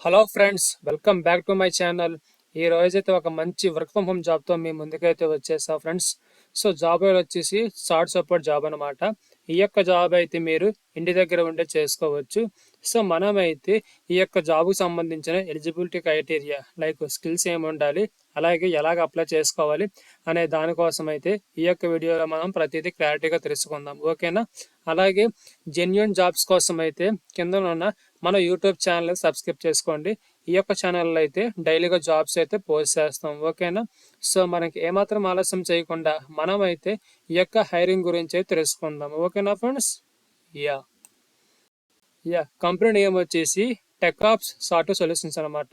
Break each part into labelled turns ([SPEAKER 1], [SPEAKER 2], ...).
[SPEAKER 1] Hello friends, welcome back to my channel. ఈ రోజైతే ఒక మంచి వర్క్ ఫ్రమ్ హోమ్ జాబ్తో మీ ముందుకైతే వచ్చేసా ఫ్రెండ్స్. సో జాబ్ వచ్చేసి సాఫ్ట్ సపోర్ట్ జాబ్ అనమాట. ఈ యొక్క జాబ్ అయితే మీరు ఇంటి దగ్గర ఉండే చేసుకోవచ్చు. సో మనమైతే ఈ యొక్క జాబ్కు సంబంధించిన ఎలిజిబిలిటీ క్రైటీరియా లైక్ స్కిల్స్ ఏమి ఉండాలి, అలాగే ఎలాగ అప్లై చేసుకోవాలి అనే దానికోసం అయితే ఈ యొక్క వీడియోలో మనం ప్రతిదీ క్లారిటీగా తెలుసుకుందాం, ఓకేనా? అలాగే జెన్యున్ జాబ్స్ కోసం అయితే కింద ఉన్న మన యూట్యూబ్ ఛానల్ సబ్స్క్రైబ్ చేసుకోండి. ఈ యొక్క ఛానల్లో అయితే డైలీగా జాబ్స్ అయితే పోస్ట్ చేస్తాం, ఓకేనా? సో మనకి ఏమాత్రం ఆలస్యం చేయకుండా మనం అయితే ఈ యొక్క హైరింగ్ గురించి అయితే తెలుసుకుందాం, ఓకేనా friends? Yeah yeah company name వచ్చేసి టెకాప్స్ సాఫ్ట్వేర్ సొల్యూషన్స్ అనమాట.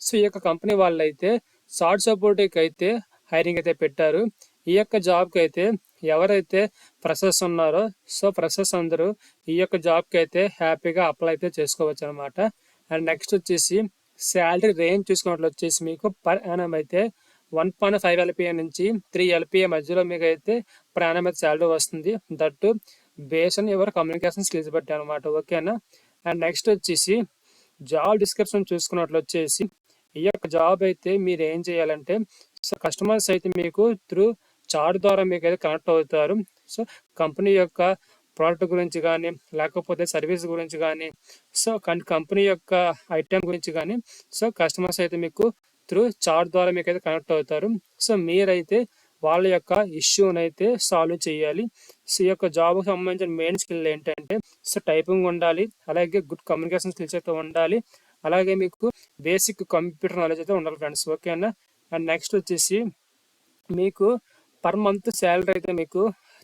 [SPEAKER 1] సో ఈ యొక్క కంపెనీ వాళ్ళైతే సాఫ్ట్ సపోర్ట్కి అయితే హైరింగ్ అయితే పెట్టారు. ఈ యొక్క జాబ్కి అయితే ఎవరైతే ఫ్రెషర్స్ ఉన్నారో సో ఫ్రెషర్స్ అందరూ ఈ యొక్క జాబ్కి అయితే హ్యాపీగా అప్లై అయితే చేసుకోవచ్చు అనమాట. అండ్ నెక్స్ట్ వచ్చేసి శాలరీ రేంజ్ చూసుకున్నట్లు వచ్చేసి మీకు పర్ యానం అయితే 1.5 LPA నుంచి 3 LPA మధ్యలో మీకు అయితే పర్ యానం అయితే శాలరీ వస్తుంది. దట్టు బేస్ అని ఎవరు కమ్యూనికేషన్ స్కిల్స్ బట్టి అనమాట, ఓకేనా? అండ్ నెక్స్ట్ వచ్చేసి జాబ్ డిస్క్రిప్షన్ చూసుకున్నట్లు వచ్చేసి ఈ యొక్క జాబ్ అయితే మీరు ఏం చేయాలంటే సో కస్టమర్స్ అయితే మీకు త్రూ చాట్ ద్వారా మీకు అయితే కనెక్ట్ అవుతారు. సో కంపెనీ యొక్క ప్రోడక్ట్ గురించి కానీ లేకపోతే సర్వీస్ గురించి కానీ సో కంపెనీ యొక్క ఐటెం గురించి కానీ సో కస్టమర్స్ అయితే మీకు త్రూ చాట్ ద్వారా మీకు అయితే కనెక్ట్ అవుతారు. సో మీరైతే వాళ్ళ యొక్క ఇష్యూని అయితే సాల్వ్ చేయాలి. సో ఈ యొక్క జాబ్కి సంబంధించిన మెయిన్ స్కిల్ ఏంటంటే సో టైపింగ్ ఉండాలి, అలాగే గుడ్ కమ్యూనికేషన్ స్కిల్స్ అయితే ఉండాలి, అలాగే మీకు బేసిక్ కంప్యూటర్ నాలెడ్జ్ అయితే ఉండాలి ఫ్రెండ్స్, ఓకేనా? అండ్ నెక్స్ట్ వచ్చేసి మీకు పర్ మంత్ శాలరీ అయితే మీకు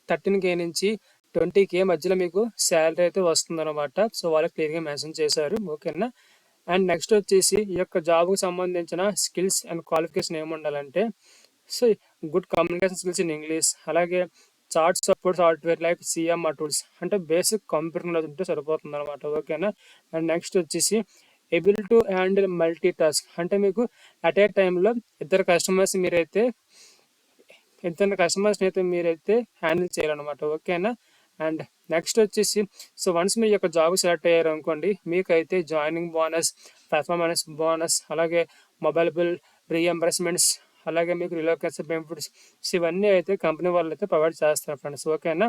[SPEAKER 1] 13K నుంచి 20K మధ్యలో మీకు శాలరీ అయితే వస్తుంది అనమాట. సో వాళ్ళకి క్లియర్గా మెన్షన్ చేశారు, ఓకేనా? అండ్ నెక్స్ట్ వచ్చేసి ఈ యొక్క జాబ్కి సంబంధించిన స్కిల్స్ అండ్ క్వాలిఫికేషన్ ఏమి ఉండాలంటే so good communication skills in English, అలాగే chat support software like CMR tools అంటే బేసిక్ కంప్యూటర్ నాలెడ్జ్ ఉంటే సరిపోతుంది అనమాట, ఓకేనా? అండ్ నెక్స్ట్ వచ్చేసి able to handle multi task అంటే మీకు అట్ ఏ టైంలో ఇద్దరు కస్టమర్స్ అయితే మీరైతే హ్యాండిల్ చేయాలన్నమాట, ఓకేనా? అండ్ నెక్స్ట్ వచ్చేసి సో వన్స్ మీ యొక్క జాబ్ సెలెక్ట్ అయ్యారు అనుకోండి, మీకైతే జాయినింగ్ బోనస్, పర్ఫార్మెన్స్ బోనస్, అలాగే మొబైల్ బిల్ రీఎంబర్స్మెంట్స్, అలాగే మీకు రిలోకేషన్ బెనిఫిట్స్ ఇవన్నీ అయితే కంపెనీ వాళ్ళు అయితే ప్రొవైడ్ చేస్తారు ఫ్రెండ్స్, ఓకేనా?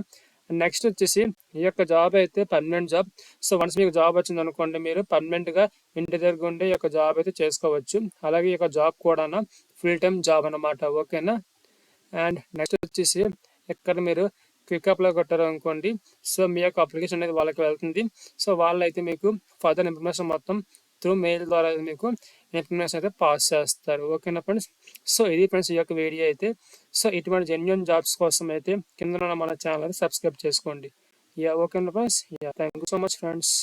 [SPEAKER 1] నెక్స్ట్ వచ్చేసి ఈ యొక్క జాబ్ అయితే పర్మనెంట్ జాబ్. సో వన్స్ మీకు జాబ్ వచ్చింది అనుకోండి, మీరు పర్మనెంట్గా ఇంటి దగ్గర ఉండే ఈ యొక్క జాబ్ అయితే చేసుకోవచ్చు. అలాగే ఈ యొక్క జాబ్ కూడా ఫుల్ టైం జాబ్ అనమాట, ఓకేనా? అండ్ నెక్స్ట్ వచ్చేసి ఇక్కడ మీరు క్విక్ అప్లై కొట్టారు అనుకోండి, సో మీ యొక్క అప్లికేషన్ అనేది వాళ్ళకి వెళ్తుంది. సో వాళ్ళైతే మీకు ఫర్దర్ ఇన్ఫర్మేషన్ మొత్తం త్రూ మెయిల్ ద్వారా మీకు ఇన్ఫర్మేషన్ అయితే పాస్ చేస్తారు, ఓకేనా ఫ్రెండ్స్? సో ఇది ఫ్రెండ్స్ ఈ యొక్క వీడియో అయితే. సో ఇటువంటి జెన్యున్ జాబ్స్ కోసం అయితే కింద మన ఛానల్ సబ్స్క్రైబ్ చేసుకోండి. యా ఓకేనా friends? Yeah thank you so much friends.